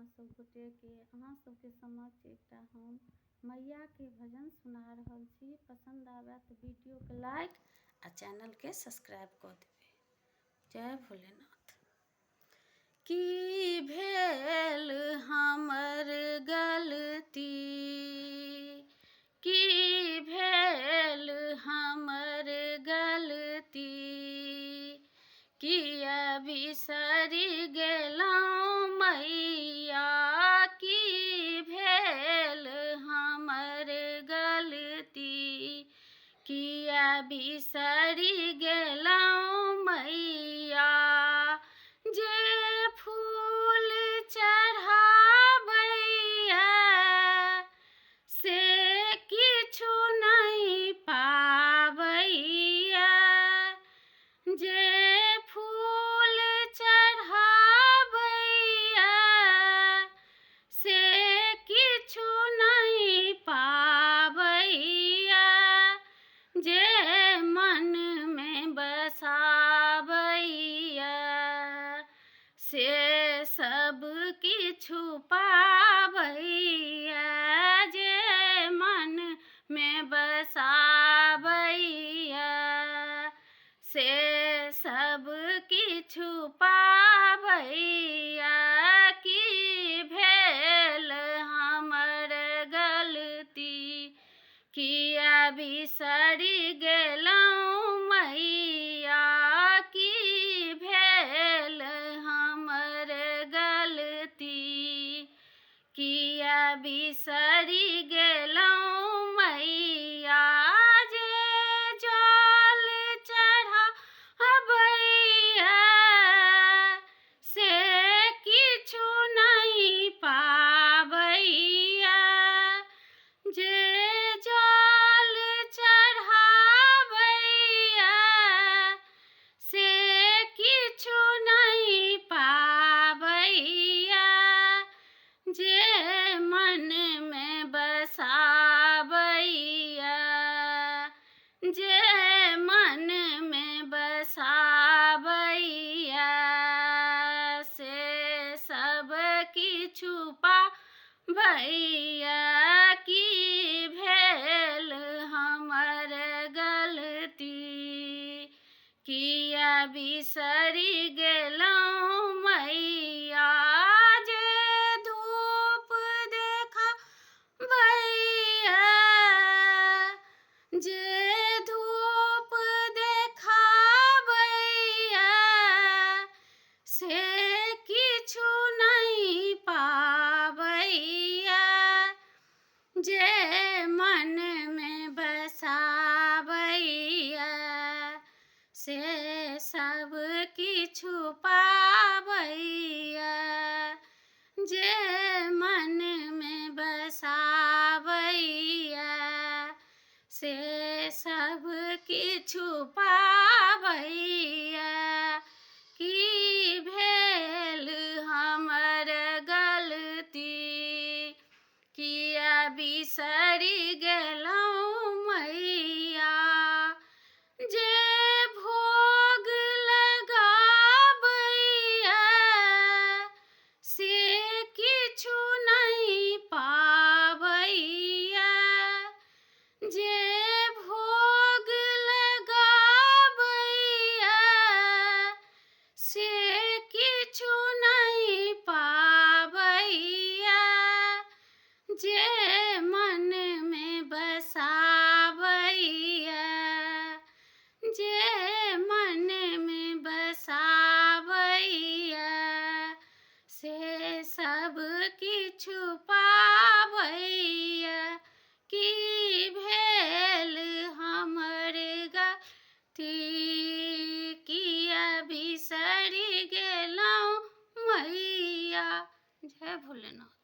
सब गोटे के अहाँ सबके समक्ष एकटा हम मैया के भजन सुना रहल छी। पसंद आवे तो वीडियो के लाइक आ चैनल के सब्सक्राइब कर देबे। जय भोलेनाथ। की भेल हमर गलती, की भेल हमर गलती, किया बिसरि गेलहुँ मैया, की भेल हमर गलती, किया बिसरि गेलहुँ मैया। जे फूल चढ़ाबैया से किछु नहीं पाबैया, जे फूल चढ़ाबैया से किछु नहीं पाबैया, जे मन में बसाबैया से सब किछु पाबैया, जे मन में बसाबैया से सब किछु पाबैया। की भेल हमर गलती, किया बिसरि गेलहुँ मैया, की भेल हमर गलती, किया बिसरि गेलहुँ मैया। जे जल चढ़ाबैया से किछु नहीं पाबैया, जे जल चढ़ाबैया से किछु नहीं पाबैया, जे मन में बसाबैया, जे मन में बसाबैया से सब किछु पाबैया। की भेल हमर गलती, किया बिसरि गेलहुँ मैया। जे धूप देखाबैया, जे धूप देखाबैया से किछु नहीं पाबैया, जे मन में बसाबैया से सब किछु पाबैया, जे मन में बसाबैया से सब किछु पाबैया। की भेल हमर गलती, किया बिसरि गेलहुँ मैया। जे भोग लगाबैया से किछु नहीं पाबैया, जे भोग लगाबैया से किछु नहीं पाबैया, जे मन में बसाबैया, जे मन में बसाबैया से सब किछु पाबैया। की भेल हमर गलती, किया बिसरि गेलहुँ मैया। जय भोलेनाथ।